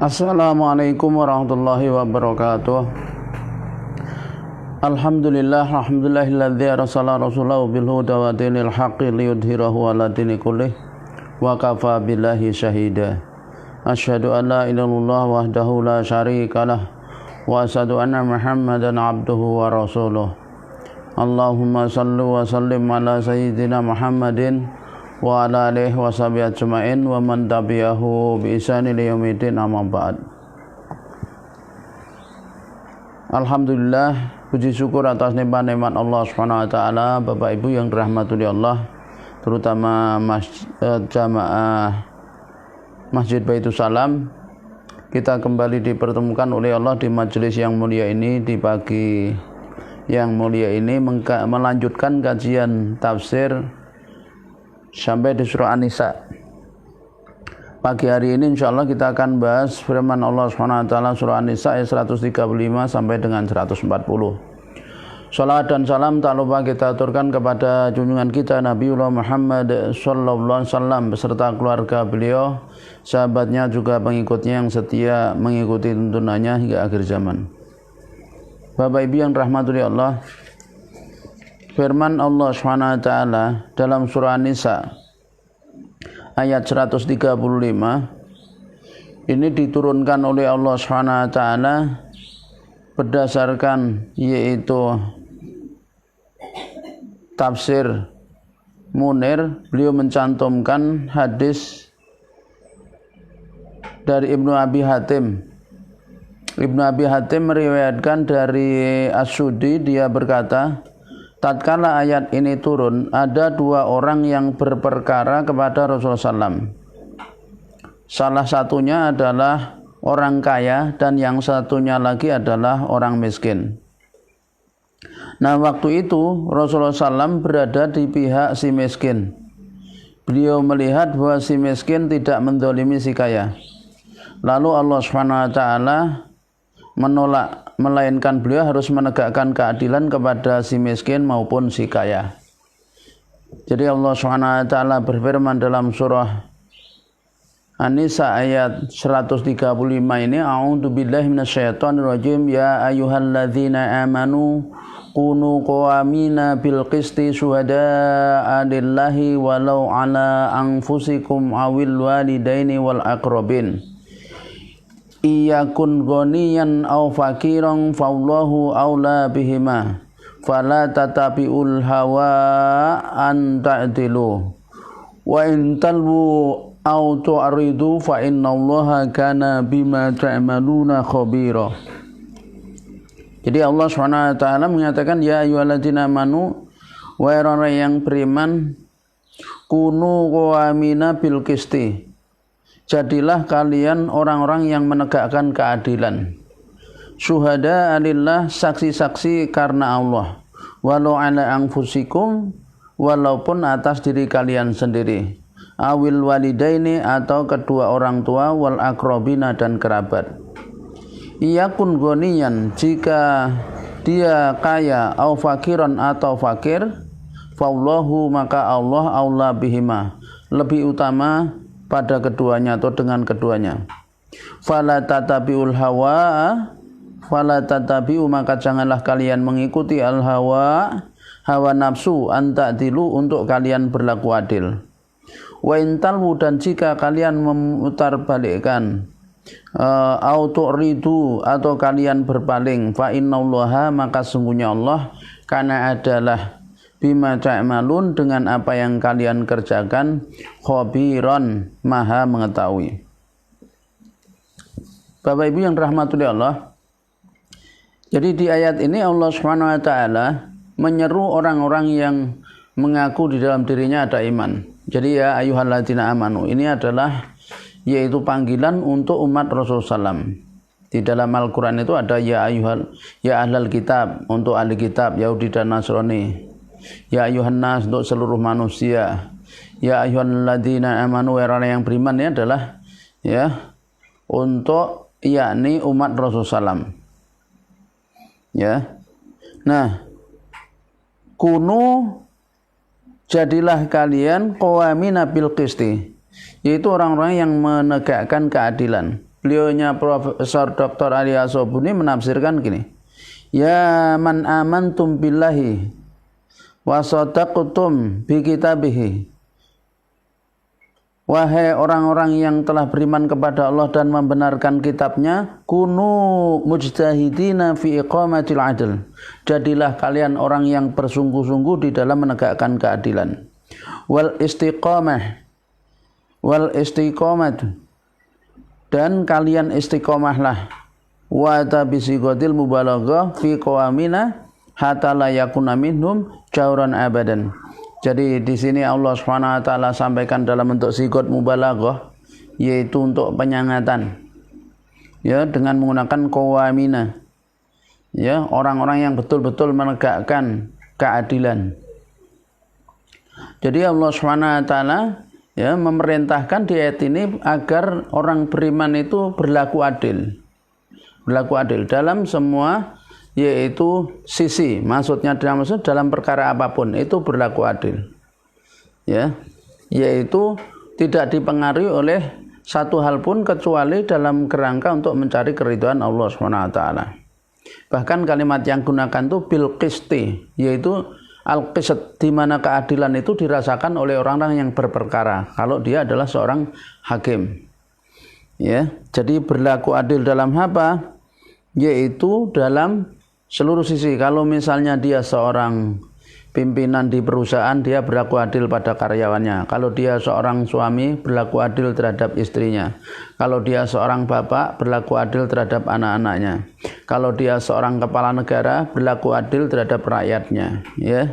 Assalamualaikum warahmatullahi wabarakatuh. Alhamdulillahilladzi arsala rasulahu bil huda wa dinil haqqi liyudhhirahu 'ala dini kullih wa kafa billahi syahida. Asyhadu an la ilaha illallah wahdahu la syarikalah wa asyhadu anna Muhammadan 'abduhu wa rasuluh. Allahumma shalli wa sallim ala sayyidina Muhammadin wa ala alihi wa sahbihi ajma'in wa man tabi'ahu bi ihsan ila yaumil amma ba'd. Alhamdulillah, puji syukur atas nikmat-nikmat Allah Subhanahu wa taala. Bapak Ibu yang dirahmati Allah, terutama jamaah Masjid Baitus Salam, kita kembali dipertemukan oleh Allah di majelis yang mulia ini, di pagi yang mulia ini, melanjutkan kajian tafsir sampai di surah An-Nisa. Pagi hari ini insyaallah kita akan bahas firman Allah Subhanahu wa taala surah An-Nisa ayat 135 sampai dengan 140. Salawat dan salam tak lupa kita aturkan kepada junjungan kita Nabiullah Muhammad sallallahu alaihi wasallam beserta keluarga beliau, sahabatnya juga pengikutnya yang setia mengikuti tuntunannya hingga akhir zaman. Bapak Ibu yang rahmati Allah, firman Allah Subhanahu wa taala dalam surah An-Nisa ayat 135 ini diturunkan oleh Allah Subhanahu wa taala berdasarkan yaitu tafsir Munir. Beliau mencantumkan hadis dari Ibnu Abi Hatim. Ibnu Abi Hatim meriwayatkan dari As-Sudi, dia berkata, tatkala ayat ini turun, ada dua orang yang berperkara kepada Rasulullah SAW. Salah satunya adalah orang kaya dan yang satunya lagi adalah orang miskin. Nah, waktu itu Rasulullah SAW berada di pihak si miskin. Beliau melihat bahwa si miskin tidak menzalimi si kaya. Lalu Allah SWT menolak, melainkan beliau harus menegakkan keadilan kepada si miskin maupun si kaya. Jadi Allah SWT berfirman dalam surah An-Nisa ayat 135 ini, a'udzubillahi minasyaitonirrajim, ya ayyuhalladzina amanu kunu qawamina bil qisti syuhada'a lillahi walau ala anfusikum awil walidaini wal aqrabin iyakun ghaniyan aw fakiran fallahu aula bihima fala tatabi'ul hawa an ta'dilu wa in talwu aw tu'ridu fa innallaha kana bima ta'maluna khabira. Jadi Allah SWT menyatakan, ya ayyuhalladzina amanu, wahai orang yang beriman, kunu qawamina bil qisti, jadilah kalian orang-orang yang menegakkan keadilan. Syuhada alillah, saksi-saksi karena Allah. Walau ala anfusikum, walaupun atas diri kalian sendiri. Awil walidaini, atau kedua orang tua, wal akrobina, dan kerabat. Iyakun goniyan, jika dia kaya, au fakiran, atau fakir, fallahu, maka Allah aula bihima, lebih utama pada keduanya atau dengan keduanya. Fala tatabiul hawa, fala tatabiu, maka janganlah kalian mengikuti al hawa, hawa nafsu, anta'dilu, untuk kalian berlaku adil. Wa intalwu, dan jika kalian memutarbalikkan, autu'ridu, atau kalian berpaling, fa innallaha, maka sungguhnya Allah, karena adalah bima ta'malun, dengan apa yang kalian kerjakan, khabiran, maha mengetahui. Bapak Ibu yang rahmatullahi Allah, jadi di ayat ini Allah Subhanahu wa taala menyeru orang-orang yang mengaku di dalam dirinya ada iman. Jadi ya ayyuhalladzina amanu, ini adalah yaitu panggilan untuk umat Rasulullah SAW. Di dalam Al-Quran itu ada ya ahlal kitab, untuk ahli kitab Yahudi dan Nasrani. Ya ayyuhan nas, untuk seluruh manusia. Ya ayyuhalladzina amanu, orang yang beriman, ini adalah ya untuk yakni umat Rasulullah SAW. Ya. Nah, kunu, jadilah kalian qawamina bil qisti, yaitu orang-orang yang menegakkan keadilan. beliaunya Profesor Dr. Ali As-Sobuni menafsirkan gini. Ya man amantum billahi wa sadaqtum bi kitabihi. Wahai orang-orang yang telah beriman kepada Allah dan membenarkan kitabnya, kunu mujtahidina fi iqamatil adl. Jadilah kalian orang yang bersungguh-sungguh di dalam menegakkan keadilan. Wal istiqamah dan kalian istiqomahlah. Wa tabisigotil mubalaghah fi qawamina hatta la yakuna minhum jauran abadan. Jadi di sini Allah Subhanahu wa taala sampaikan dalam bentuk sigot mubalaghah, yaitu untuk penyangatan. Ya, dengan menggunakan qawamina. Ya, orang-orang yang betul-betul menegakkan keadilan. Jadi Allah Subhanahu wa taala ya memerintahkan di ayat ini agar orang beriman itu berlaku adil. Berlaku adil dalam semua yaitu sisi, maksudnya dalam perkara apapun itu berlaku adil, ya, yaitu tidak dipengaruhi oleh satu hal pun kecuali dalam kerangka untuk mencari keridhaan Allah SWT. Bahkan kalimat yang gunakan itu bil qisti, yaitu al qist, di mana keadilan itu dirasakan oleh orang-orang yang berperkara kalau dia adalah seorang hakim, ya. Jadi berlaku adil dalam apa? Yaitu dalam seluruh sisi. Kalau misalnya dia seorang pimpinan di perusahaan, dia berlaku adil pada karyawannya. Kalau dia seorang suami, berlaku adil terhadap istrinya. Kalau dia seorang bapak, berlaku adil terhadap anak-anaknya. Kalau dia seorang kepala negara, berlaku adil terhadap rakyatnya, ya.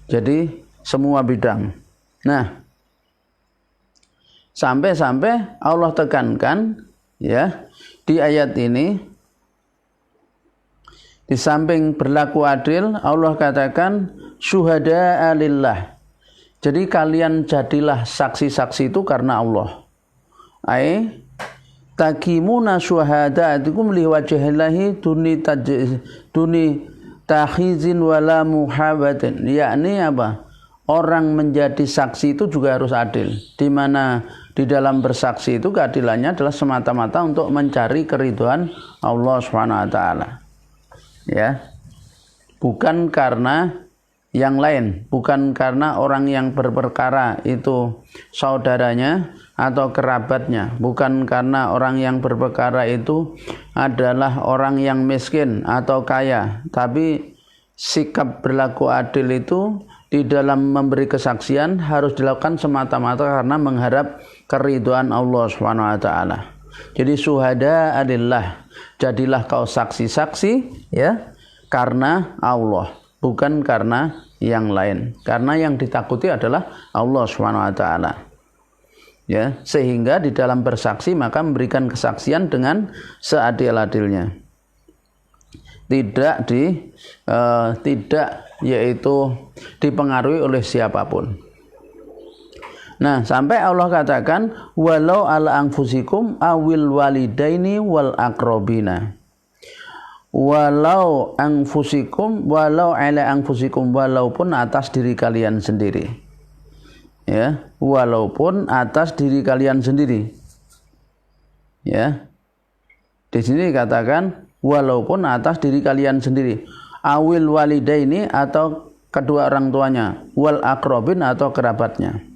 Jadi semua bidang. Nah, sampai-sampai Allah tekankan, ya, di ayat ini, di samping berlaku adil, Allah katakan syuhada'a lillah. Jadi kalian jadilah saksi-saksi itu karena Allah. Ai takimuna syuhada'atikum liwajhillahi duni takhizin wala muhabatin. Yakni apa? Orang menjadi saksi itu juga harus adil. Di mana di dalam bersaksi itu keadilannya adalah semata-mata untuk mencari keridhaan Allah Subhanahu wa taala. Ya, bukan karena yang lain, bukan karena orang yang berperkara itu saudaranya atau kerabatnya, bukan karena orang yang berperkara itu adalah orang yang miskin atau kaya, tapi sikap berlaku adil itu di dalam memberi kesaksian harus dilakukan semata-mata karena mengharap keridhaan Allah Subhanahu wa taala. Jadi syuhada adillah, jadilah kau saksi-saksi, ya, karena Allah, bukan karena yang lain. Karena yang ditakuti adalah Allah Subhanahu wa taala. Ya, sehingga di dalam bersaksi maka memberikan kesaksian dengan seadil-adilnya. Tidak yaitu dipengaruhi oleh siapapun. Nah, sampai Allah katakan walau ala anfusikum awil walidaini wal aqrabina. Walau anfusikum, walau ala anfusikum, walaupun atas diri kalian sendiri. Ya, walaupun atas diri kalian sendiri. Ya. Di sini dikatakan walaupun atas diri kalian sendiri. Awil walidaini atau kedua orang tuanya, wal aqrabin atau kerabatnya.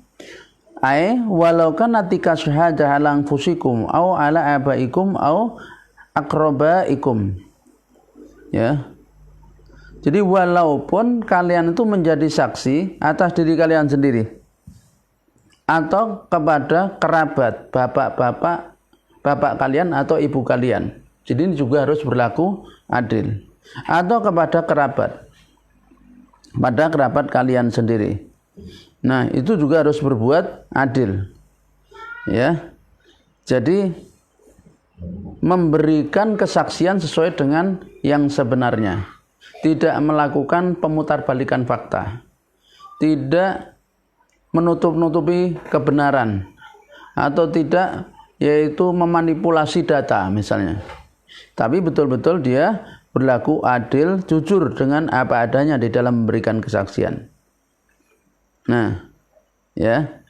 Walau kana tika syahada ala anfusikum au ala abaikum au aqrabaikum. Ya. Jadi walaupun kalian itu menjadi saksi atas diri kalian sendiri atau kepada kerabat, bapak kalian atau ibu kalian. Jadi ini juga harus berlaku adil. Atau kepada kerabat, pada kerabat kalian sendiri. Nah, itu juga harus berbuat adil. Ya. Jadi memberikan kesaksian sesuai dengan yang sebenarnya. Tidak melakukan pemutarbalikan fakta. Tidak menutup-nutupi kebenaran. Atau tidak yaitu memanipulasi data misalnya. Tapi betul-betul dia berlaku adil, jujur dengan apa adanya di dalam memberikan kesaksian. Nah, ya.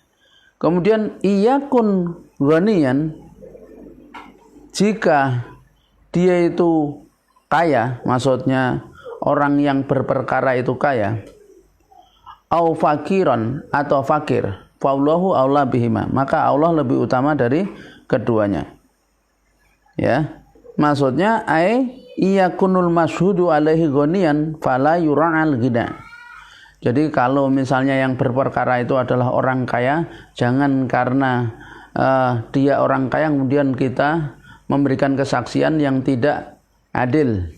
Kemudian iyakun ghaniyan, jika dia itu kaya, maksudnya orang yang berperkara itu kaya, au fakiron atau fakir, fallahu aula bihima, maka Allah lebih utama dari keduanya. Ya, maksudnya iyakunul mashudu alaihi ghaniyan fala yura'al ghina. Jadi kalau misalnya yang berperkara itu adalah orang kaya, jangan karena dia orang kaya kemudian kita memberikan kesaksian yang tidak adil,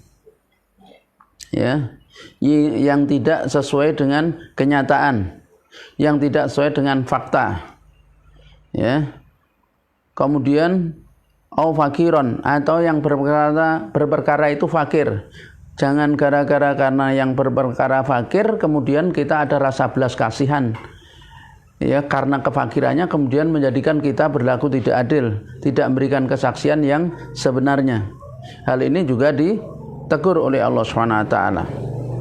ya, yang tidak sesuai dengan kenyataan, yang tidak sesuai dengan fakta, ya. Kemudian au fakiron, atau yang berperkara itu fakir. Jangan gara-gara karena yang berperkara fakir kemudian kita ada rasa belas kasihan, ya, karena kefakirannya kemudian menjadikan kita berlaku tidak adil, tidak memberikan kesaksian yang sebenarnya. Hal ini juga ditegur oleh Allah SWT.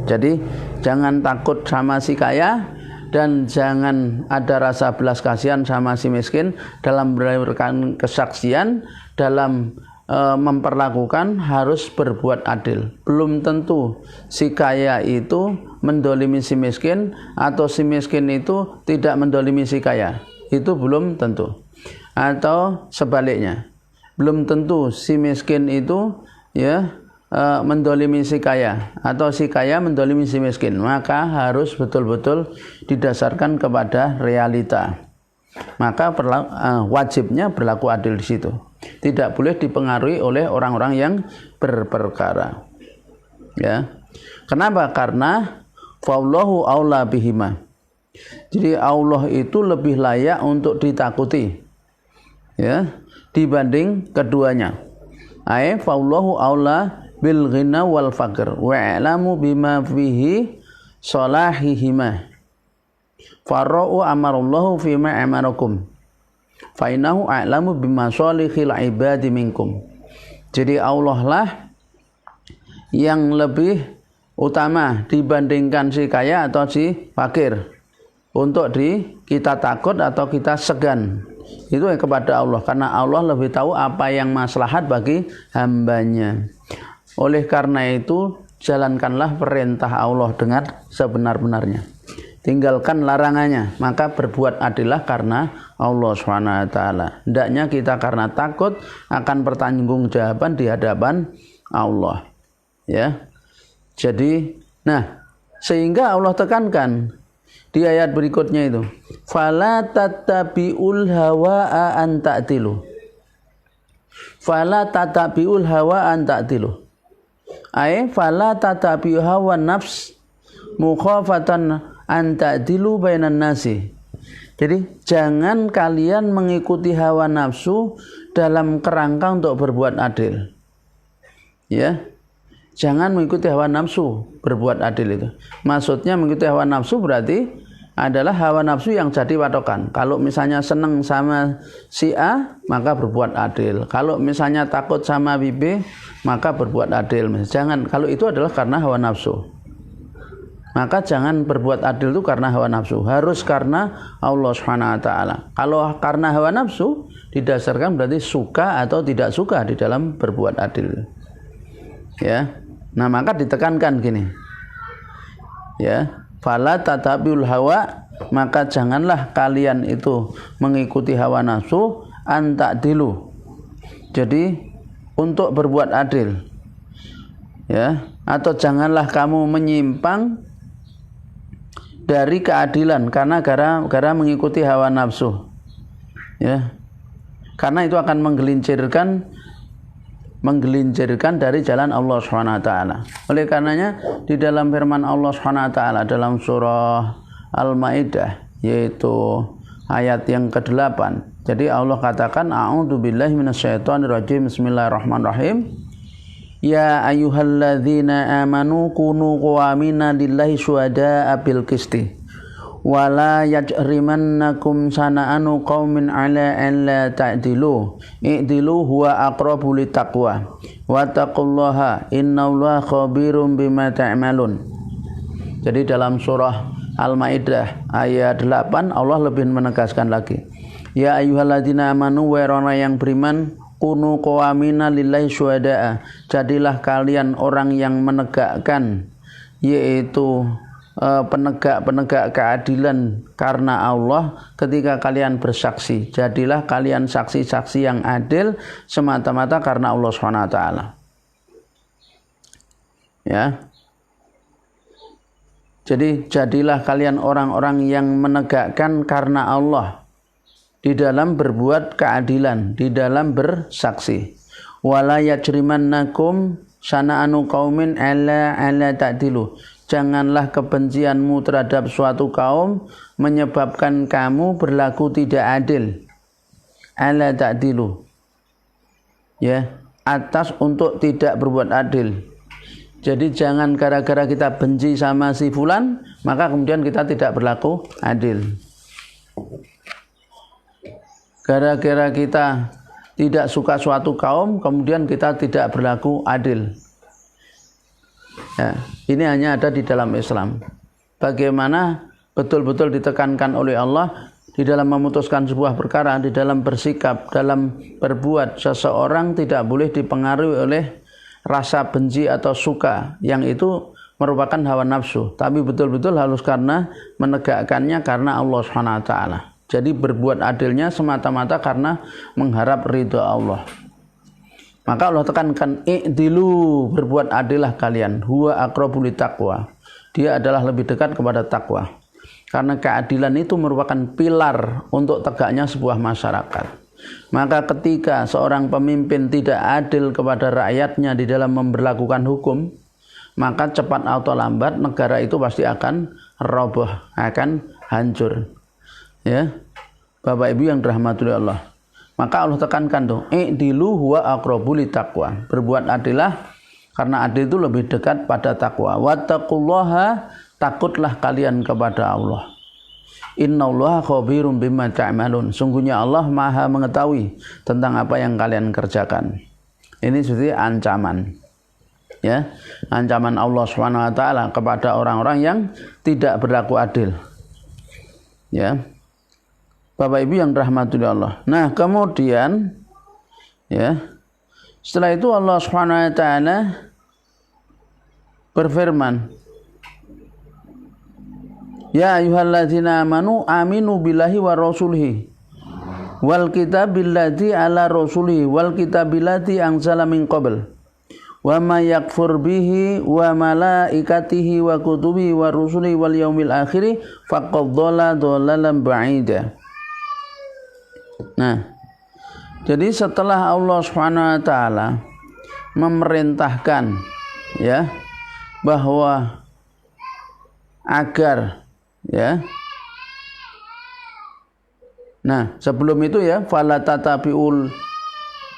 Jadi jangan takut sama si kaya dan jangan ada rasa belas kasihan sama si miskin dalam memberikan kesaksian, dalam memperlakukan harus berbuat adil. Belum tentu si kaya itu mendolimi si miskin atau si miskin itu tidak mendolimi si kaya, itu belum tentu. Atau sebaliknya, belum tentu si miskin itu, ya, mendolimi si kaya atau si kaya mendolimi si miskin. Maka harus betul-betul didasarkan kepada realita. Maka wajibnya berlaku adil di situ. Tidak boleh dipengaruhi oleh orang-orang yang berperkara. Ya. Kenapa? Karena fallahu aula bihima. Jadi Allah itu lebih layak untuk ditakuti, ya, dibanding keduanya. Fallahu aula bil ghina wal faqr wa a'lamu bima fihi salahihima. Fara'u amarallahu fima amarakum fa innahu a'lamu bima salihil ibadi minkum. Jadi Allah lah yang lebih utama dibandingkan si kaya atau si fakir untuk kita takut atau kita segan. Itu kepada Allah, karena Allah lebih tahu apa yang maslahat bagi hambanya. Oleh karena itu jalankanlah perintah Allah dengan sebenar-benarnya, tinggalkan larangannya, maka berbuat adillah karena Allah SWT. Hendaknya kita karena takut akan pertanggungjawaban di hadapan Allah, ya. Jadi, sehingga Allah tekankan di ayat berikutnya itu, fala tattabi'ul hawa an ta'tilu. Fala tattabi'ul hawa an ta'tilu. Fala tattabi'u hawa nafs mukhafatan an ta'dilu bainan nasi. Jadi jangan kalian mengikuti hawa nafsu dalam kerangka untuk berbuat adil. Ya. Jangan mengikuti hawa nafsu berbuat adil itu. Maksudnya mengikuti hawa nafsu berarti adalah hawa nafsu yang jadi patokan. Kalau misalnya senang sama si A, maka berbuat adil. Kalau misalnya takut sama B, maka berbuat adil. Jangan, kalau itu adalah karena hawa nafsu. Maka jangan berbuat adil itu karena hawa nafsu. Harus karena Allah SWT. Kalau karena hawa nafsu, didasarkan berarti suka atau tidak suka di dalam berbuat adil. Ya. Nah, maka ditekankan gini. Ya, fala tatabiul hawa, maka janganlah kalian itu mengikuti hawa nafsu an ta'dilu. Jadi untuk berbuat adil. Ya, atau janganlah kamu menyimpang dari keadilan karena gara mengikuti hawa nafsu. Ya. Karena itu akan menggelincirkan dari jalan Allah SWT. Oleh karenanya di dalam firman Allah SWT dalam surah Al-Maidah, yaitu ayat yang ke-8. Jadi Allah katakan, a'udzubillahi minasyaitonirrajim, bismillahirrahmanirrahim. Ya ayyuhalladzina amanu kunu qawamina lillahi syuhada'a bil qisti. Wala yajrimannakum sana'anu qaumin ala an la ta'dilu i'dilu huwa aqrabu littaqwa wattaqullaha innallaha khabirum bima ta'malun. Jadi dalam surah Al-Maidah ayat 8 Allah lebih menegaskan lagi, ya ayyuhalladzina amanu wa orang yang beriman kunu qawamina lillahi syuhada'a, jadilah kalian orang yang menegakkan, yaitu penegak keadilan karena Allah ketika kalian bersaksi. Jadilah kalian saksi-saksi yang adil semata-mata karena Allah SWT. Ya. Jadi jadilah kalian orang-orang yang menegakkan karena Allah di dalam berbuat keadilan, di dalam bersaksi. Wala yajrimannakum sana'anu qaumin ala ta'dilu. Janganlah kebencianmu terhadap suatu kaum menyebabkan kamu berlaku tidak adil. Ala ta'dilu. Ya, atas untuk tidak berbuat adil. Jadi jangan gara-gara kita benci sama si fulan, maka kemudian kita tidak berlaku adil. Gara-gara kita tidak suka suatu kaum, kemudian kita tidak berlaku adil. Ya, ini hanya ada di dalam Islam. Bagaimana betul-betul ditekankan oleh Allah di dalam memutuskan sebuah perkara, di dalam bersikap, dalam berbuat, seseorang tidak boleh dipengaruhi oleh rasa benci atau suka, yang itu merupakan hawa nafsu, tapi betul-betul harus karena menegakkannya karena Allah SWT. Jadi berbuat adilnya semata-mata karena mengharap ridha Allah. Maka Allah tekankan, i'dilu, berbuat adillah kalian, huwa aqrabu littaqwa. Dia adalah lebih dekat kepada takwa. Karena keadilan itu merupakan pilar untuk tegaknya sebuah masyarakat. Maka ketika seorang pemimpin tidak adil kepada rakyatnya di dalam memberlakukan hukum, maka cepat atau lambat negara itu pasti akan roboh, akan hancur. Ya, Bapak Ibu yang dirahmati Allah. Maka Allah tekankan tuh, i'dilu huwa aqrabu littaqwa. Berbuat adillah karena adil itu lebih dekat pada takwa. Wattaqullaha, takutlah kalian kepada Allah. Innallaha khabirum bima ta'malun. Sungguhnya Allah Maha mengetahui tentang apa yang kalian kerjakan. Ini seperti ancaman. Ya, ancaman Allah SWT kepada orang-orang yang tidak berlaku adil. Ya. Bapak Ibu yang dirahmati Allah. Nah, kemudian ya, setelah itu Allah SWT berfirman, ya ayyuhalladzina amanu aminu billahi wa rasulihi wal kitabilladzi ala rasulihi wal kitabilladzi anzala min qabl wa may yakfur bihi wa malaikatihi wa kutubihi wa rusulihi wal yaumil akhir faqad dhalla dhalalan ba'ida. Nah, jadi setelah Allah SWT memerintahkan ya bahwa agar ya, nah sebelum itu ya, fala tatabiul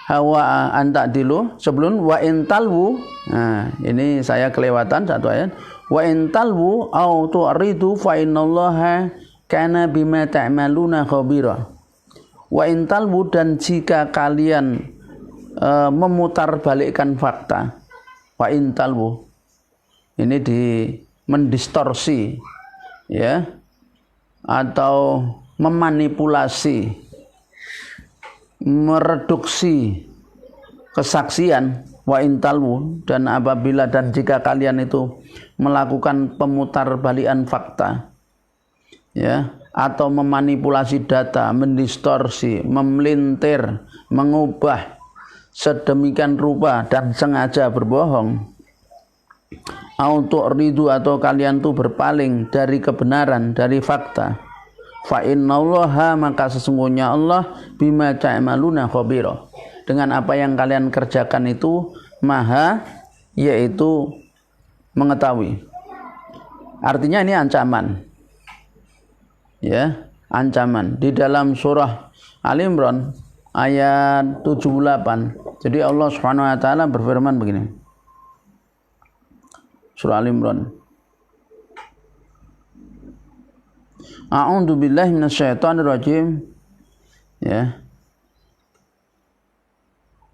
hawa an ta'dilu, sebelum wa intalwu. Nah, ini saya kelewatan satu ayat. Wa intalwu au tu'ridu fa innallaha kana bima ta'maluna khabira. Wa intalwu, dan jika kalian memutarbalikkan fakta. Wa intalwu ini mendistorsi ya, atau memanipulasi, mereduksi kesaksian. Wa intalwu, dan apabila dan jika kalian itu melakukan pemutarbalikan fakta ya, atau memanipulasi data, mendistorsi, memelintir, mengubah sedemikian rupa dan sengaja berbohong. Autu'ridu, atau kalian tuh berpaling dari kebenaran, dari fakta. Fa innallaha, maka sesungguhnya Allah bima ta'maluna khabira, dengan apa yang kalian kerjakan itu maha, yaitu mengetahui. Artinya ini ancaman. Ya, ancaman di dalam surah Al-Imran ayat 78. Jadi Allah Subhanahu wa taala berfirman begini. Surah Al-Imran. A'udzu billahi minasyaitonir rajim. Ya.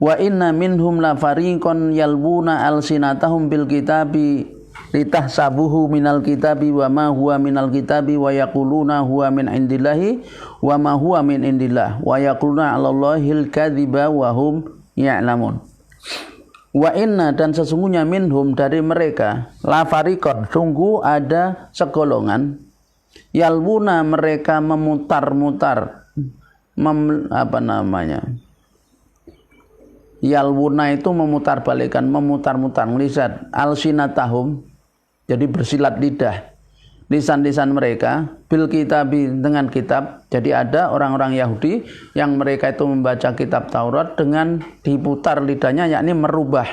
Wa inna minhum la fariqan yalbuna alsinatahum bil kitabi litahsabuhu minal kitabi wa ma huwa minal kitabi wa yaquluna huwa min indillahi wa ma huwa min indillah wa yaquluna 'alallahil kadziba wa hum ya'lamun. Wa inna dan sesungguhnya minhum dari mereka la fariqon sungguh ada segolongan yalwuna mereka memutar-mutar yalwuna itu memutar-balikan memutar-mutar lisan alsinatahum jadi bersilat lidah lisan-lisan mereka bil kitabi dengan kitab. Jadi ada orang-orang Yahudi yang mereka itu membaca kitab Taurat dengan diputar lidahnya, yakni merubah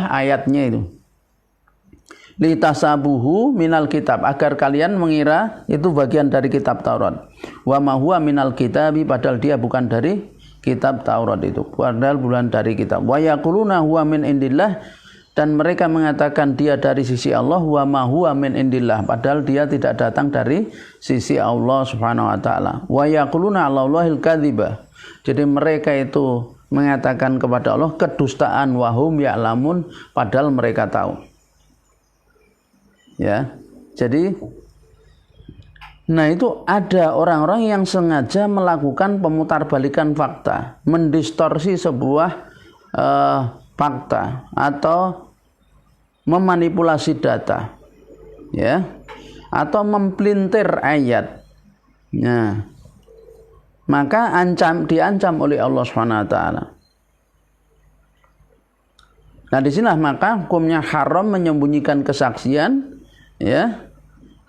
ayatnya itu. Litasabuhu minal kitab agar kalian mengira itu bagian dari kitab Taurat. Wa ma huwa minal kitabi padahal dia bukan dari kitab Taurat itu. Padahal bukan dari kitab. Wa yaquluna huwa min indillah dan mereka mengatakan dia dari sisi Allah wa ma huwa min indillah padahal dia tidak datang dari sisi Allah Subhanahu wa taala. Wa yaquluna 'alallahil kadziba. Jadi mereka itu mengatakan kepada Allah kedustaan wa hum ya'lamun padahal mereka tahu. Ya. Jadi nah itu ada orang-orang yang sengaja melakukan pemutarbalikan fakta, mendistorsi sebuah fakta atau memanipulasi data, ya, atau mempelintir ayat. Nah, maka diancam oleh Allah Subhanahu wa taala. Nah, di sinilah maka hukumnya haram menyembunyikan kesaksian, ya.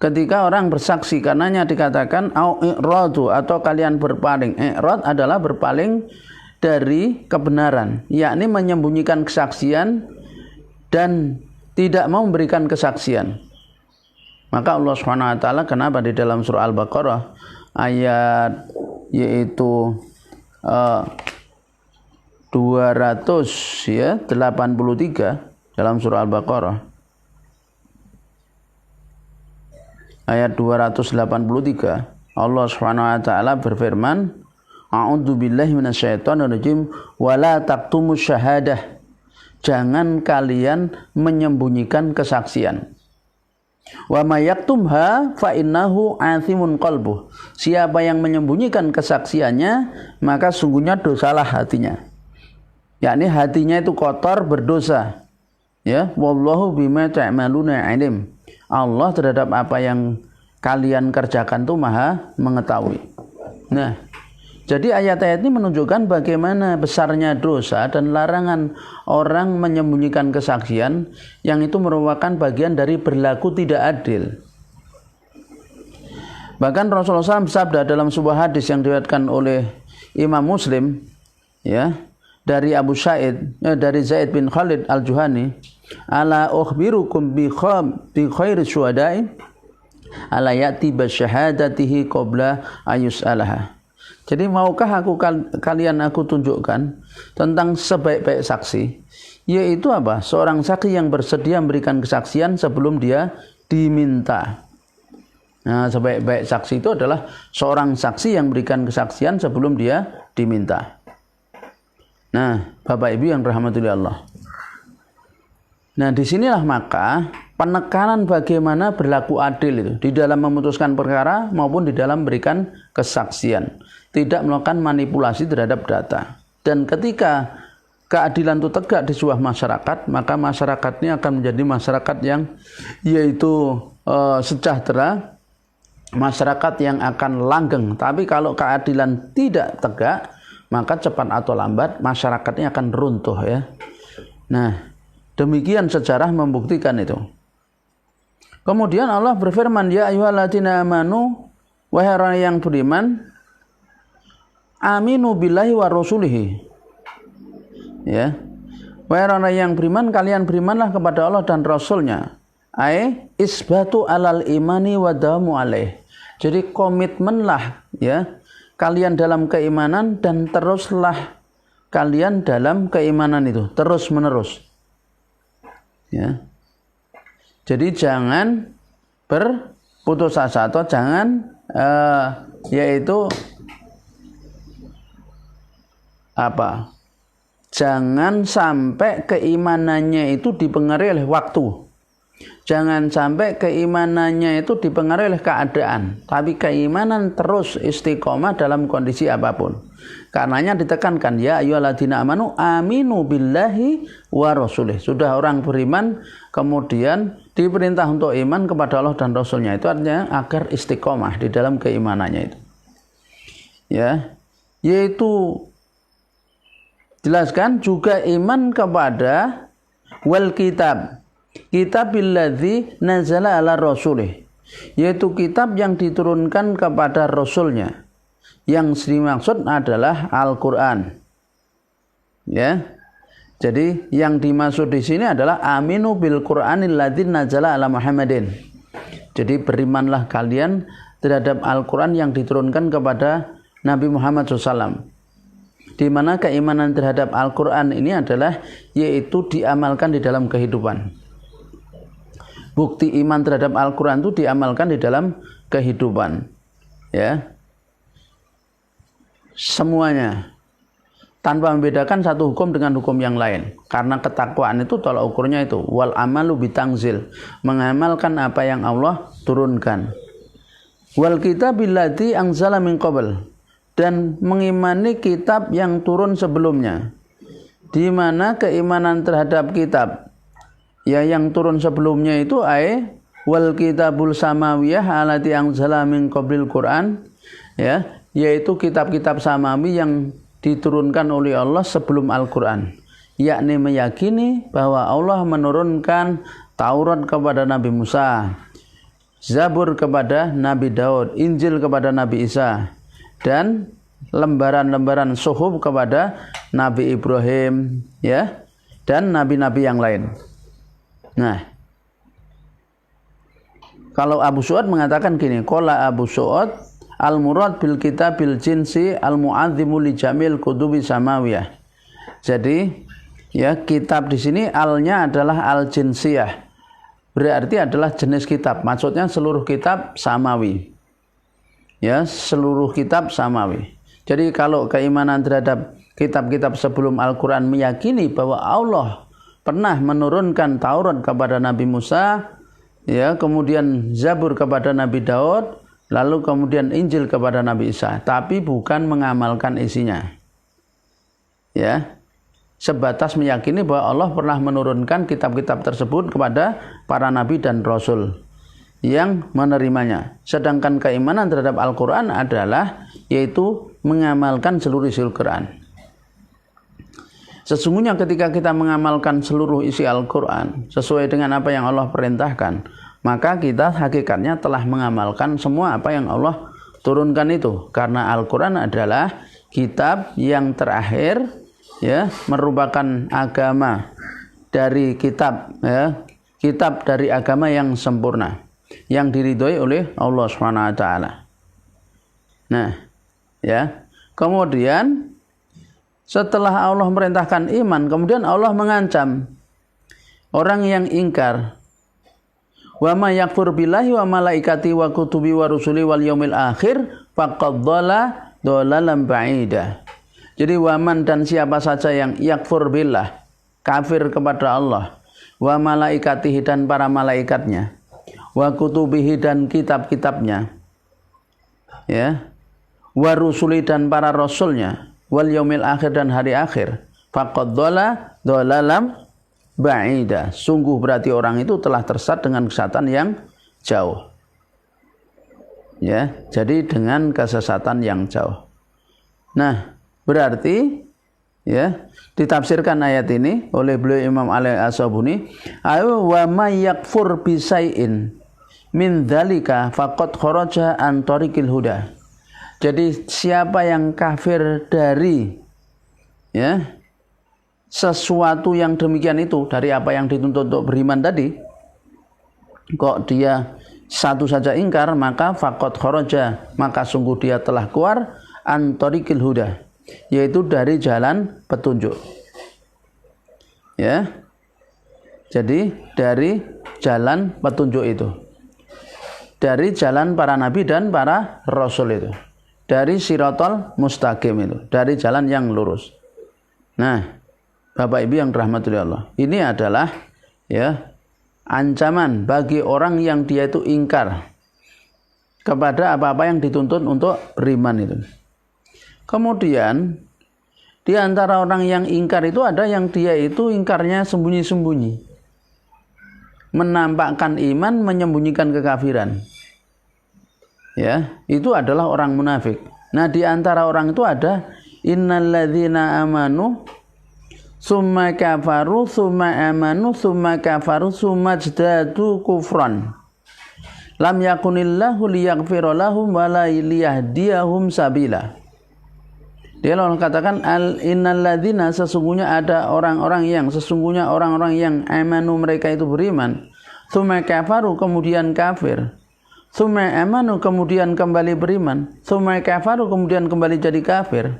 Ketika orang bersaksi karenanya dikatakan au i'radu atau kalian berpaling. I'rad adalah berpaling dari kebenaran, yakni menyembunyikan kesaksian dan tidak mau memberikan kesaksian. Maka Allah Subhanahu wa taala kenapa di dalam surah Al-Baqarah ayat yaitu 283 dalam surah Al-Baqarah ayat 283 Allah Subhanahu wa taala berfirman a'udzubillahi minasyaitonirrajim wala taqtumus syahadah. Jangan kalian menyembunyikan kesaksian. Wa may yaktumha fa innahu athimun qalbuh. Siapa yang menyembunyikan kesaksiannya, maka sungguhnya dosalah hatinya. Yakni hatinya itu kotor, berdosa. Ya, wallahu bima ta'maluna alim. Allah terhadap apa yang kalian kerjakan itu Maha mengetahui. Nah, jadi ayat-ayat ini menunjukkan bagaimana besarnya dosa dan larangan orang menyembunyikan kesaksian yang itu merupakan bagian dari berlaku tidak adil. Bahkan Rasulullah SAW bersabda dalam sebuah hadis yang diriwayatkan oleh Imam Muslim, ya, dari Abu Sa'id, dari Zaid bin Khalid Al-Juhani, ala ukhbirukum bi khairi syuhada'i ala ya'ti bi syahadatihi qabla ayus'alaha. Jadi maukah kalian aku tunjukkan tentang sebaik-baik saksi, yaitu apa? Seorang saksi yang bersedia memberikan kesaksian sebelum dia diminta. Nah, sebaik-baik saksi itu adalah seorang saksi yang memberikan kesaksian sebelum dia diminta. Nah, Bapak Ibu yang dirahmati Allah. Nah, disinilah maka penekanan bagaimana berlaku adil itu di dalam memutuskan perkara maupun di dalam memberikan kesaksian. Tidak melakukan manipulasi terhadap data. Dan ketika keadilan itu tegak di sebuah masyarakat, maka masyarakatnya akan menjadi masyarakat yang yaitu sejahtera, masyarakat yang akan langgeng. Tapi kalau keadilan tidak tegak, maka cepat atau lambat masyarakatnya akan runtuh, ya. Nah, demikian sejarah membuktikan itu. Kemudian Allah berfirman, ya ayyuhalladzina amanu, wahai orang yang beriman, aminu billahi wa rasulihi. Ya. Wahai orang yang beriman, kalian berimanlah kepada Allah dan Rasulnya. Isbatu alal imani wa damu alaih. Jadi komitmenlah, ya, kalian dalam keimanan dan teruslah kalian dalam keimanan itu terus menerus. Ya. Jadi jangan berputus asa atau jangan yaitu apa? Jangan sampai keimanannya itu dipengaruhi oleh waktu. Jangan sampai keimanannya itu dipengaruhi oleh keadaan, tapi keimanan terus istiqomah dalam kondisi apapun. Karenanya ditekankan, ya ayyuhalladzina amanu aminu billahi wa rasulih. Sudah orang beriman kemudian diperintah untuk iman kepada Allah dan Rasulnya. Itu artinya agar istiqomah di dalam keimanannya itu. Ya, yaitu jelaskan juga iman kepada wal kitab. Kitabilladzi nazala ala rasulih, yaitu kitab yang diturunkan kepada rasulnya. Yang dimaksud adalah Al-Qur'an. Ya. Jadi yang dimaksud di sini adalah aminu bil Qur'anil ladzi nazala ala Muhammadin. Jadi berimanlah kalian terhadap Al-Qur'an yang diturunkan kepada Nabi Muhammad SAW. Di mana keimanan terhadap Al-Qur'an ini adalah yaitu diamalkan di dalam kehidupan. Bukti iman terhadap Al-Quran itu diamalkan di dalam kehidupan. Ya, semuanya tanpa membedakan satu hukum dengan hukum yang lain. Karena ketakwaan itu tolak ukurnya itu wal amalu bitangzil, mengamalkan apa yang Allah turunkan. Wal kitabilladzi anzala min qabl, dan mengimani kitab yang turun sebelumnya. Di mana keimanan terhadap kitab ya yang turun sebelumnya itu wal kitabul samawiyah allati anzala min qablil Qur'an, ya, yaitu kitab-kitab samawi yang diturunkan oleh Allah sebelum Al-Qur'an, yakni meyakini bahwa Allah menurunkan Taurat kepada Nabi Musa, Zabur kepada Nabi Daud, Injil kepada Nabi Isa, dan lembaran-lembaran suhuf kepada Nabi Ibrahim, ya, dan nabi-nabi yang lain. Nah, kalau Abu Su'ad mengatakan gini, qala Abu Su'ad al-murad bil kitabil jinsi al-mu'azzimu li jamil kutubi samawiyah. Jadi, ya, kitab di sini alnya adalah al-jinsiyah. Berarti adalah jenis kitab. Maksudnya seluruh kitab samawi. Ya, seluruh kitab samawi. Jadi kalau keimanan terhadap kitab-kitab sebelum Al-Qur'an meyakini bahwa Allah pernah menurunkan Taurat kepada Nabi Musa, ya, kemudian Zabur kepada Nabi Daud, lalu kemudian Injil kepada Nabi Isa, tapi bukan mengamalkan isinya. Ya, sebatas meyakini bahwa Allah pernah menurunkan kitab-kitab tersebut kepada para nabi dan rasul yang menerimanya. Sedangkan keimanan terhadap Al-Qur'an adalah yaitu mengamalkan seluruh isi Al-Qur'an. Sesungguhnya ketika kita mengamalkan seluruh isi Al-Qur'an sesuai dengan apa yang Allah perintahkan, maka kita hakikatnya telah mengamalkan semua apa yang Allah turunkan itu. Karena Al-Qur'an adalah kitab yang terakhir, ya, merupakan agama dari kitab, ya, kitab dari agama yang sempurna, yang diridhoi oleh Allah Subhanahu wa taala. Nah, ya. Kemudian setelah Allah merintahkan iman, kemudian Allah mengancam orang yang ingkar. Wa may yakfur billahi wa malaikati wa kutubi wa rusuli wal yaumil akhir faqad dhalla dhalalan ba'ida. Jadi waman dan siapa saja yang yakfur billah, kafir kepada Allah, wa malaikatihi dan para malaikatnya, wa kutubihi dan kitab-kitabnya, ya, wa rusuli dan para rasulnya, wal yaumil akhir dan hari akhir, faqad dhalla dhalalan ba'ida. Sungguh berarti orang itu telah tersesat dengan kesesatan yang jauh. Ya, jadi dengan kesesatan yang jauh. Nah, berarti, ya, ditafsirkan ayat ini oleh beliau Imam Al-Asabuni, wa may yakfur bi syai'in min dzalika faqad kharaja an tariqil huda. Jadi siapa yang kafir dari, ya, sesuatu yang demikian itu, dari apa yang dituntut untuk beriman tadi, kok dia satu saja ingkar, maka faqad kharaja, maka sungguh dia telah keluar an tariqil huda, yaitu dari jalan petunjuk. Ya. Jadi dari jalan petunjuk itu. Dari jalan para nabi dan para rasul itu. Dari siratal mustaqim itu, dari jalan yang lurus. Nah, Bapak Ibu yang dirahmati Allah, ini adalah, ya, ancaman bagi orang yang dia itu ingkar kepada apa-apa yang dituntut untuk beriman itu. Kemudian di antara orang yang ingkar itu ada yang dia itu ingkarnya sembunyi-sembunyi, menampakkan iman, menyembunyikan kekafiran. Ya, itu adalah orang munafik. Nah, di antara orang itu ada innalladzina amanu summa kafaru summa amanu summa kafaru summa zdadu kufran lam yakunillahu liyaghfira lahum wa la liyahdiyahum sabila. Dia lalu katakan innalladzina, sesungguhnya ada orang-orang yang amanu, mereka itu beriman, summa kafaru, kemudian kafir, summa amanu, kemudian kembali beriman, summa kafaru, kemudian kembali jadi kafir,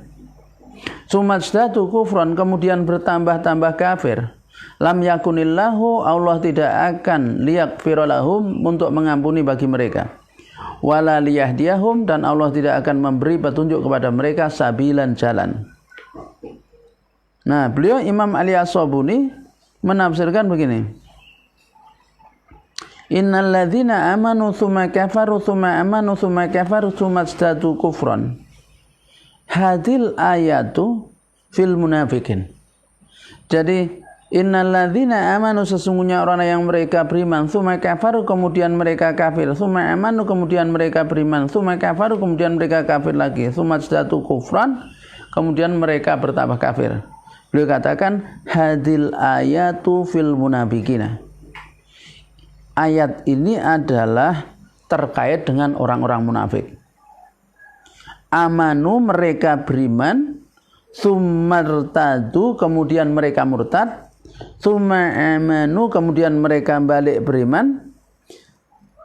summa zdadu kufran, kemudian bertambah-tambah kafir. Lam yakunillahu, Allah tidak akan liyaghfira lahum, untuk mengampuni bagi mereka, wala liyahdiyahum, dan Allah tidak akan memberi petunjuk kepada mereka sabilan, jalan. Nah, beliau Imam Ali As-Sabuni menafsirkan begini: innalladzina amanu tsumma kafaru tsumma amanu tsumma kafaru tsumma zdadu kufran. Hadil ayatu fil munafikin. Jadi innalladzina amanu, sesungguhnya orang yang mereka beriman, tsumma kafaru, kemudian mereka kafir, tsumma amanu, kemudian mereka beriman, tsumma kafaru, kemudian mereka kafir lagi, tsumma zdadu kufran, kemudian mereka bertambah kafir. Beliau katakan hadil ayatu fil munafikina. Ayat ini adalah terkait dengan orang-orang munafik. Amanu, mereka beriman, summartadu, kemudian mereka murtad, summa amanu, kemudian mereka balik beriman,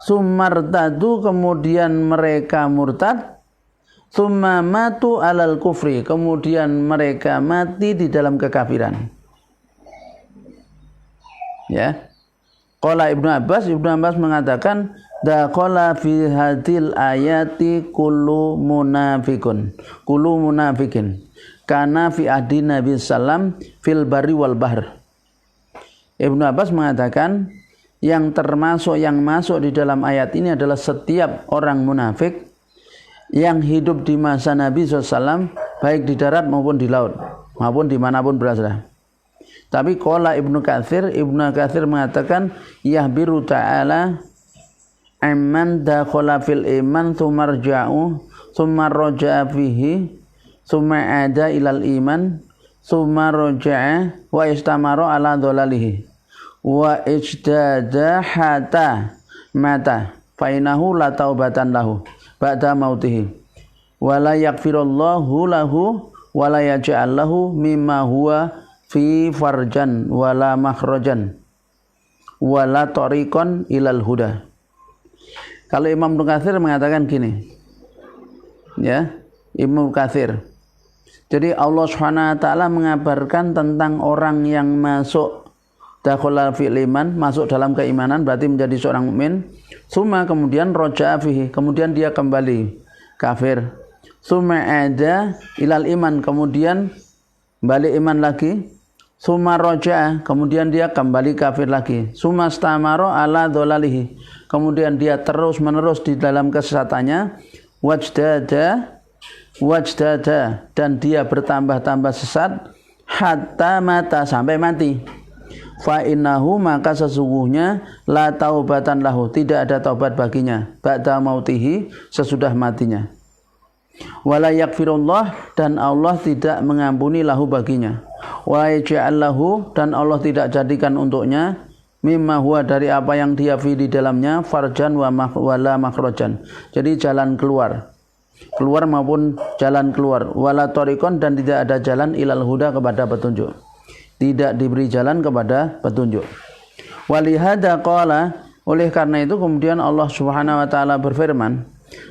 summartadu, kemudian mereka murtad, summa matu alal kufri, kemudian mereka mati di dalam kekafiran. Ya. Qala Ibnu Abbas mengatakan daqala fi hadil ayati kullu munafikin kana fi ahdi Nabi sallam fil barri wal bahr. Ibnu Abbas mengatakan yang masuk di dalam ayat ini adalah setiap orang munafik yang hidup di masa Nabi SAW, baik di darat maupun di laut maupun dimanapun berada. Tapi qala Ibnu Katsir mengatakan yahbiru ta'ala amman dakhala fil iman tsumma raja'u tsumma raja'a fihi tsumma ada ilal iman tsumma raja'a wa istamara ala dhalalihi wa ijdada hatta mata fa innahu la taubatan lahu ba'da mautihi wa la yaghfirullahu lahu wa la yaj'al lahu mimma huwa fi farjan wala makhrajan wala tariqan ilal huda. Kalau Imam Ibnu Katsir mengatakan gini, ya, Ibnu Katsir. Jadi Allah Subhanahu wa taala mengabarkan tentang orang yang masuk dakhala fil iman, masuk dalam keimanan, berarti menjadi seorang mukmin. Summa, kemudian roja'a fihi, kemudian dia kembali kafir. Summa ada ilal iman, kemudian balik iman lagi. Summa roja'a, kemudian dia kembali kafir lagi. Summa stamaro ala dholalihi, kemudian dia terus menerus di dalam kesesatannya. Wajdada, dan dia bertambah-tambah sesat. Hatta mata, sampai mati. Fa innahu, maka sesungguhnya la taubatan lahu, tidak ada taubat baginya, ba'da mautihi, sesudah matinya. Wala yaghfirullah, dan Allah tidak mengampuni lahu baginya. Wa yaj'allahu, dan Allah tidak jadikan untuknya mimma huwa, dari apa yang dia fi di dalamnya, farjan wala makhrajan, jadi jalan keluar maupun jalan keluar, wala tariqon, dan tidak ada jalan ilal huda, kepada petunjuk, tidak diberi jalan kepada petunjuk. Walihada qala, oleh karena itu kemudian Allah Subhanahu wa taala berfirman,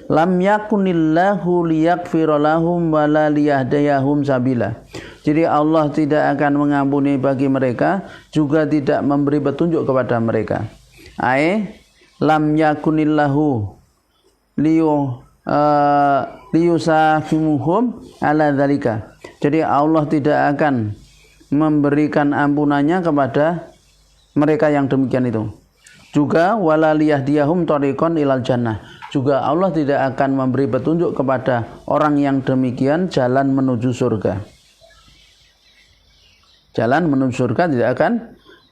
lam yakunillahu liyaghfira lahum wala liyahdiyahum sabila. Jadi Allah tidak akan mengampuni bagi mereka, juga tidak memberi petunjuk kepada mereka. Lam yakunillahu liyusafimuhum ala dzalika. Jadi Allah tidak akan memberikan ampunannya kepada mereka yang demikian itu. Juga wala liyahdiyahum thariqan ilal jannah. Juga Allah tidak akan memberi petunjuk kepada orang yang demikian jalan menuju surga. Jalan menuju surga tidak akan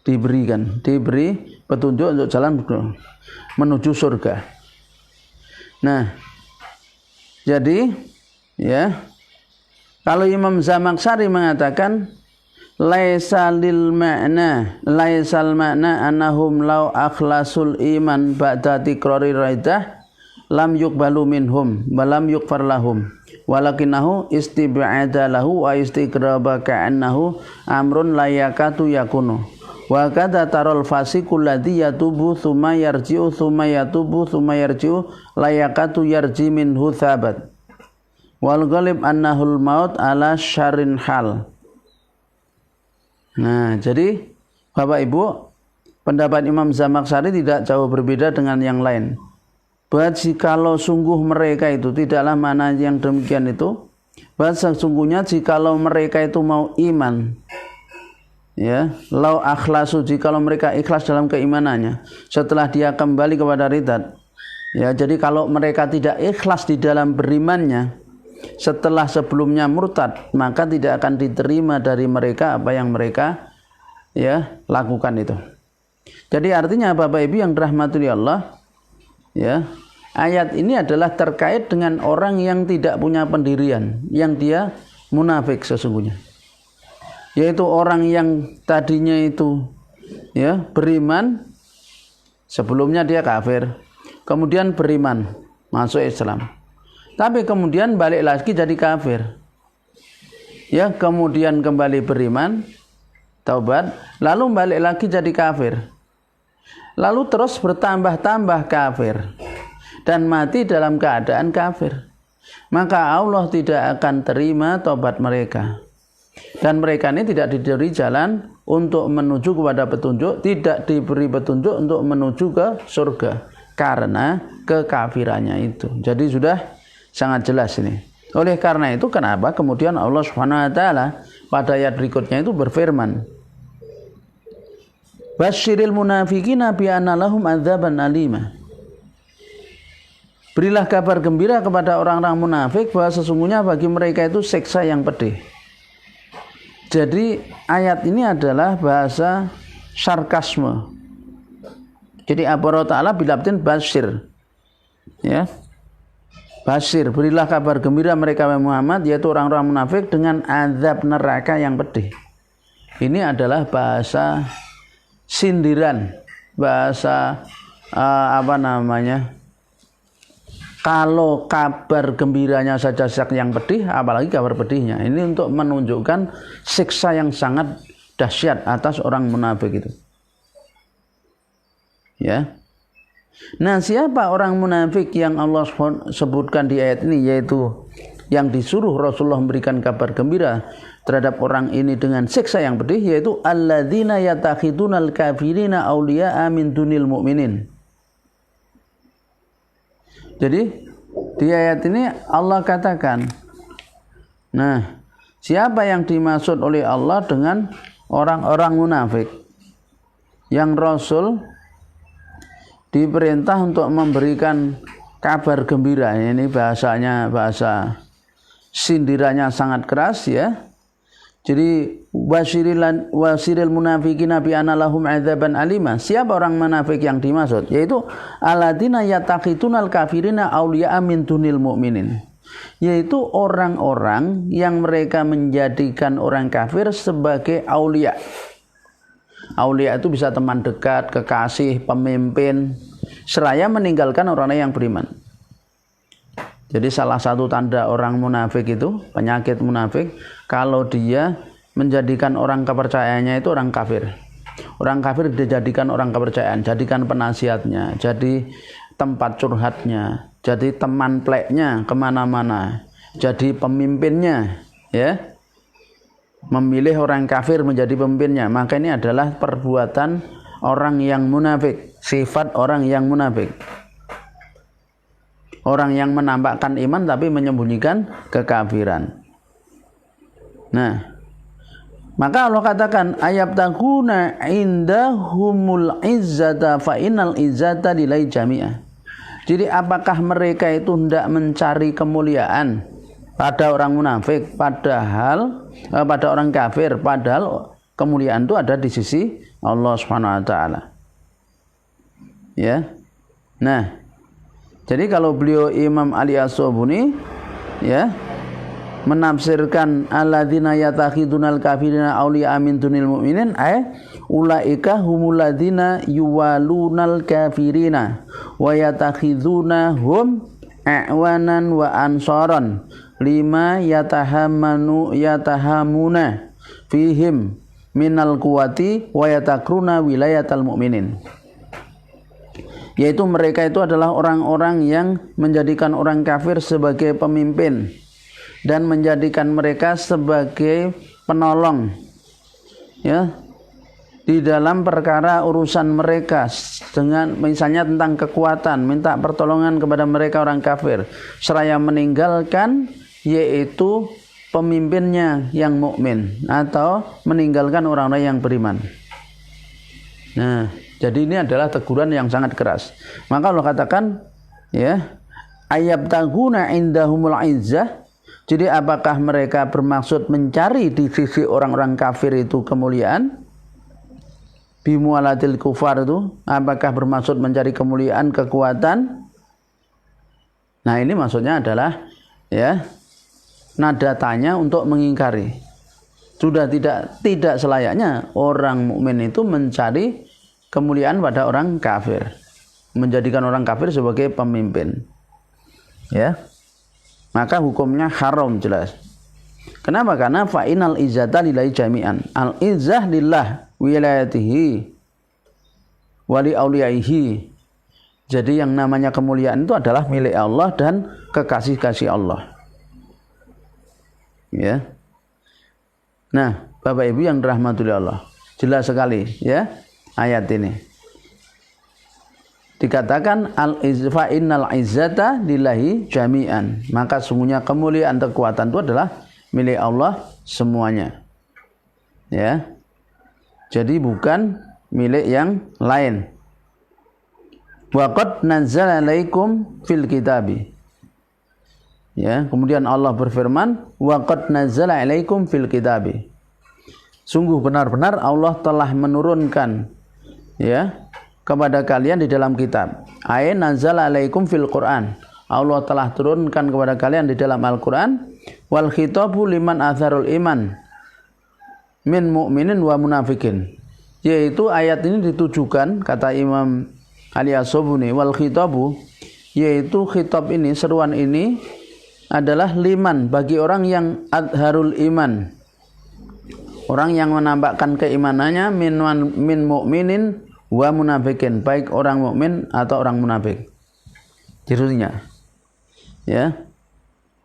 diberi petunjuk untuk jalan menuju surga. Nah, jadi ya, kalau Imam Zamakhsyari mengatakan laisal ma'na annahum law akhlasul iman ba'da tikrari raidah lam yuqbalu minhum wa lam yughfar lahum walakinahu istib'ada lahu wa istiqraba ka'annahu amrun la yakatu yakunu wa kadza taral fasiqul ladzi yatubu tsumma yarji'u tsumma yatubu tsumma yarji'u la yakatu yarji minhu thabat wal ghalib annahul maut ala syarrin hal. Nah, jadi Bapak Ibu, pendapat Imam Zamakhsyari tidak jauh berbeda dengan yang lain. Bahwa jikalau sungguh mereka itu tidaklah mana yang demikian itu, bahwa sesungguhnya jikalau mereka itu mau iman, ya, lau akhlasu, jikalau mereka ikhlas dalam keimanannya, setelah dia kembali kepada riddat, ya, jadi kalau mereka tidak ikhlas di dalam berimannya, setelah sebelumnya murtad, maka tidak akan diterima dari mereka apa yang mereka ya lakukan itu. Jadi artinya Bapak Ibu yang dirahmati Allah, ya, ayat ini adalah terkait dengan orang yang tidak punya pendirian, yang dia munafik sesungguhnya. Yaitu orang yang tadinya itu ya beriman, sebelumnya dia kafir, kemudian beriman, masuk Islam. Tapi kemudian balik lagi jadi kafir. Ya, kemudian kembali beriman, taubat, lalu balik lagi jadi kafir. Lalu terus bertambah-tambah kafir dan mati dalam keadaan kafir. Maka Allah tidak akan terima taubat mereka. Dan mereka ini tidak diberi jalan untuk menuju kepada petunjuk, tidak diberi petunjuk untuk menuju ke surga karena kekafirannya itu. Jadi sudah sangat jelas ini. Oleh karena itu kenapa kemudian Allah Subhanahu wa taala pada ayat berikutnya itu berfirman, Basyiril munafiqina bi anna lahum adzaban alima. Berilah kabar gembira kepada orang-orang munafik bahwa sesungguhnya bagi mereka itu siksa yang pedih. Jadi ayat ini adalah bahasa sarkasme. Jadi Allah Ta'ala bilabtin basyir, ya, Basir, berilah kabar gembira mereka Muhammad, yaitu orang-orang munafik dengan azab neraka yang pedih. Ini adalah bahasa sindiran, bahasa kalau kabar gembiranya saja yang pedih, apalagi kabar pedihnya. Ini untuk menunjukkan siksa yang sangat dahsyat atas orang munafik itu. Ya. Nah, siapa orang munafik yang Allah sebutkan di ayat ini, yaitu yang disuruh Rasulullah memberikan kabar gembira terhadap orang ini dengan siksa yang pedih, yaitu alladzina yatakhidunal kafirina auliya'a min dunil mu'minin. Jadi di ayat ini Allah katakan, nah, siapa yang dimaksud oleh Allah dengan orang-orang munafik yang Rasul diperintah untuk memberikan kabar gembira. Ini bahasanya, bahasa sindirannya sangat keras, ya. Jadi wasiril munafiqina bi anna lahum adzaban alima. Siapa orang munafik yang dimaksud? Yaitu alladzina yattakhidunal kafirina auliya'a min dunil mu'minin. Yaitu orang-orang yang mereka menjadikan orang kafir sebagai aulia. Aulia itu bisa teman dekat, kekasih, pemimpin, seraya meninggalkan orang yang beriman. Jadi salah satu tanda orang munafik itu, penyakit munafik, kalau dia menjadikan orang kepercayaannya itu orang kafir. Orang kafir dijadikan orang kepercayaan, jadikan penasihatnya, jadi tempat curhatnya, jadi teman pleknya kemana-mana, jadi pemimpinnya, ya. Memilih orang kafir menjadi pemimpinnya, maka ini adalah perbuatan orang yang munafik, sifat orang yang munafik. Orang yang menampakkan iman tapi menyembunyikan kekafiran. Nah, Maka Allah katakan ayabtaguna indahumul izzata fa innal izzata lillahi jami'ah. Jadi apakah mereka itu hendak mencari kemuliaan pada orang munafik, padahal pada orang kafir, padahal kemuliaan itu ada di sisi Allah Subhanahu wa taala. Ya. Nah, jadi kalau beliau Imam Ali As-Sabuni ya menafsirkan alladzina yatakhidunal kafirina auliya min dunil mu'minin ulaika humul ladzina yuwalunal kafirina wa yatakhidunahum a'wanan wa ansaran lima yatahamuna fihim minal quwati wa yatakruna wilayatal mu'minin. Yaitu mereka itu adalah orang-orang yang menjadikan orang kafir sebagai pemimpin dan menjadikan mereka sebagai penolong ya di dalam perkara urusan mereka, dengan misalnya tentang kekuatan, minta pertolongan kepada mereka orang kafir seraya meninggalkan yaitu pemimpinnya yang mukmin atau meninggalkan orang-orang yang beriman. Nah, jadi ini adalah teguran yang sangat keras. Maka Allah katakan ya ayabtaguna indahumul izzah. Jadi apakah mereka bermaksud mencari di sisi orang-orang kafir itu kemuliaan? Bimualatil kufar itu apakah bermaksud mencari kemuliaan, kekuatan? Nah, ini maksudnya adalah ya nada tanya untuk mengingkari. Sudah tidak selayaknya orang mukmin itu mencari kemuliaan pada orang kafir, menjadikan orang kafir sebagai pemimpin. Ya. Maka hukumnya haram jelas. Kenapa? Karena fa'inal izzata lillahi jami'an. Al izzah lillah wilayatihi wali auliyaihi. Jadi yang namanya kemuliaan itu adalah milik Allah dan kekasih-kasih Allah. Ya. Nah, Bapak Ibu yang dirahmati Allah, jelas sekali ya ayat ini. Dikatakan al-izfa innal izzata lillahi jami'an. Maka sungguhnya kemuliaan kekuatan itu adalah milik Allah semuanya. Ya. Jadi bukan milik yang lain. Wa qad nazzala 'alaikum fil kitabi. Ya, kemudian Allah berfirman, wa qad nazzala 'alaikum fil kitabi. Sungguh benar-benar Allah telah menurunkan ya kepada kalian di dalam kitab. Ay nazala alaikum fil Quran. Allah telah turunkan kepada kalian di dalam Al-Quran. Wal khitabu liman atharul iman min mu'minin wa munafikin. Yaitu ayat ini ditujukan, kata Imam Ali As-Sabuni, wal khitabu, yaitu khitab ini, seruan ini adalah liman, bagi orang yang adharul iman, orang yang menampakkan keimanannya min mu'minin wa munafikin, baik orang mukmin atau orang munafik. Judulnya ya.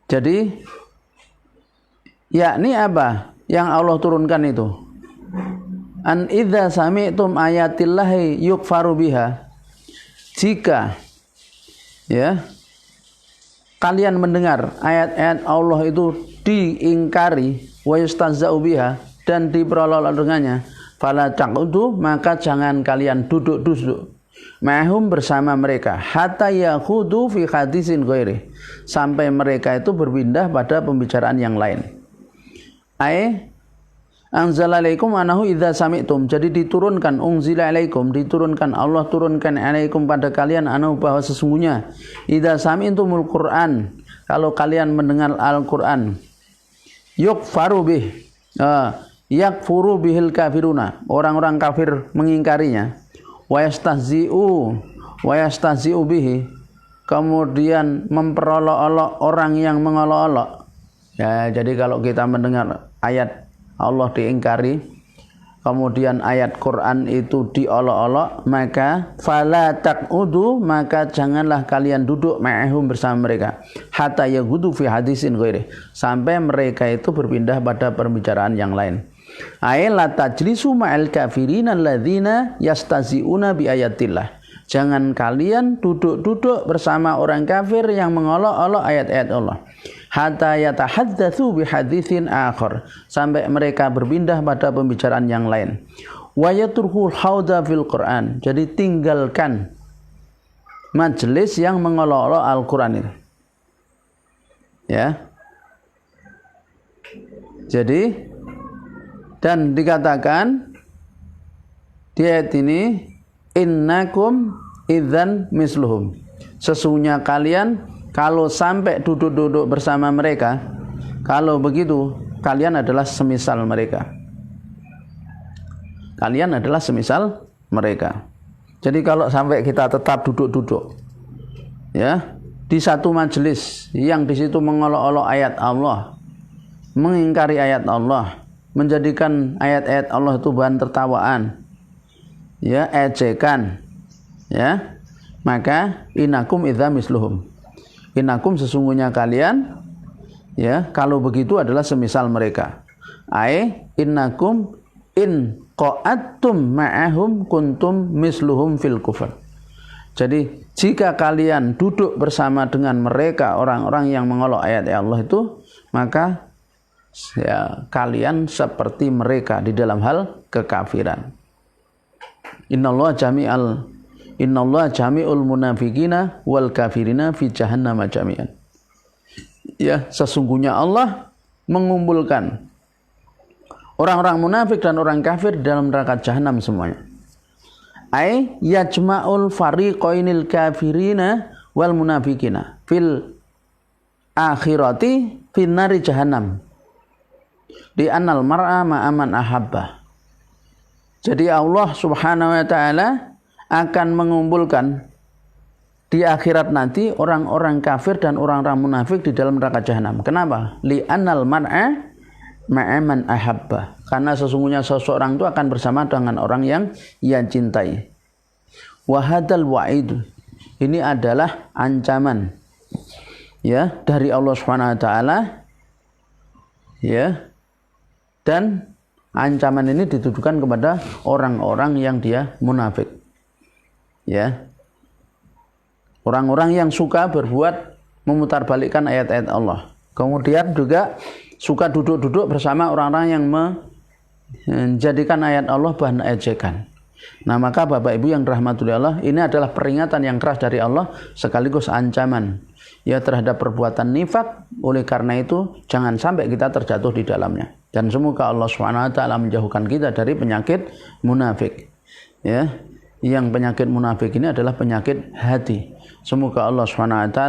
Jadi yakni apa yang Allah turunkan itu? An idza sami'tum ayatillahi yukfaru biha. Jika ya kalian mendengar ayat-ayat Allah itu diingkari wa yustahza'u biha dan diperolok dengannya, fala taqudu, maka jangan kalian duduk-duduk ma'hum bersama mereka hatta yakhudu fi hadisin ghairi, sampai mereka itu berpindah pada pembicaraan yang lain. Ai anzalalaikum anahu idza sami'tum, jadi diturunkan unzila alaikum, diturunkan Allah turunkan alaikum pada kalian anahu, bahwa sesungguhnya idza sami'tumul Qur'an, kalau kalian mendengar Al-Qur'an, yukfaru bih, yakfuru bihil kafiruna, orang-orang kafir mengingkarinya, wa yastahzi'u bihi, kemudian memperolok-olok orang yang mengolok-olok. Ya, jadi kalau kita mendengar ayat Allah diingkari, kemudian ayat Quran itu diolok-olok, maka fala taqudu, maka janganlah kalian duduk ma'hum bersama mereka hatta yagudu fi hadisin ghairi, sampai mereka itu berpindah pada pembicaraan yang lain. Ay la tajlisu ma'al kafirin alladzina yastazi'una bi ayatillah, jangan kalian duduk-duduk bersama orang kafir yang mengolok-olok ayat-ayat Allah. hatta yatahaddatsu bihaditsin akhar, sampai mereka berpindah pada pembicaraan yang lain. Wa yatrukul hauda fil Qur'an, jadi tinggalkan majelis yang mengolok-olok Al-Qur'an itu. Ya. Jadi dan dikatakan di ayat ini innakum idzan misluhum, sesungguhnya kalian kalau sampai duduk-duduk bersama mereka, kalau begitu kalian adalah semisal mereka. Kalian adalah semisal mereka. Jadi kalau sampai kita tetap duduk-duduk ya di satu majelis yang di situ mengolok-olok ayat Allah, mengingkari ayat Allah, menjadikan ayat-ayat Allah itu bahan tertawaan, ya, ejekan, ya, maka inakum idza misluhum, inakum sesungguhnya kalian, ya, kalau begitu adalah semisal mereka. Ai innakum in qa'attum ma'ahum kuntum misluhum fil kufr. Jadi jika kalian duduk bersama dengan mereka, orang-orang yang mengolok ayat-ayat Allah itu, maka ya, kalian seperti mereka di dalam hal kekafiran. Innallaha jami'ul munafiqina wal kafirina fi jahannam jami'an. Ya, sesungguhnya Allah mengumpulkan orang-orang munafik dan orang kafir dalam neraka jahanam semuanya. Ai yajma'ul fariqainil kafirina wal munafiqina fil akhirati fin nari jahannam. Di annal mar'a ma'aman ahabba. Jadi Allah Subhanahu wa taala akan mengumpulkan di akhirat nanti orang-orang kafir dan orang-orang munafik di dalam neraka jahanam. Kenapa? Li annal mar'a ma'aman ahabba. Karena sesungguhnya seseorang itu akan bersama dengan orang yang ia cintai. Wa hadzal wa'id. Ini adalah ancaman, ya, dari Allah Subhanahu wa taala, ya. Dan ancaman ini ditujukan kepada orang-orang yang dia munafik, ya, orang-orang yang suka berbuat memutarbalikkan ayat-ayat Allah, kemudian juga suka duduk-duduk bersama orang-orang yang menjadikan ayat Allah bahan ejekan. Nah, maka Bapak Ibu yang dirahmati Allah, ini adalah peringatan yang keras dari Allah sekaligus ancaman, ya, terhadap perbuatan nifak. Oleh karena itu jangan sampai kita terjatuh di dalamnya. Dan semoga Allah SWT menjauhkan kita dari penyakit munafik, ya. Yang penyakit munafik ini adalah penyakit hati. Semoga Allah SWT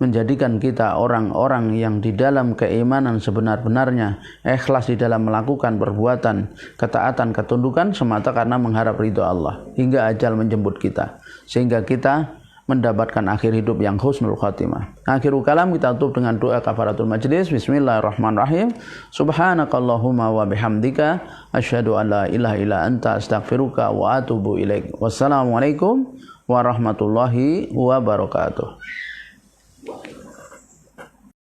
menjadikan kita orang-orang yang di dalam keimanan sebenar-benarnya, ikhlas di dalam melakukan perbuatan ketaatan, ketundukan semata karena mengharap ridho Allah hingga ajal menjemput kita, sehingga kita mendapatkan akhir hidup yang husnul khatimah. Akhirul kalam, kita tutup dengan doa kafaratul majlis. Bismillahirrahmanirrahim. Subhanakallahumma wa bihamdika asyhadu an la ilaha illa anta astaghfiruka wa atubu ilaik. Wassalamualaikum warahmatullahi wabarakatuh.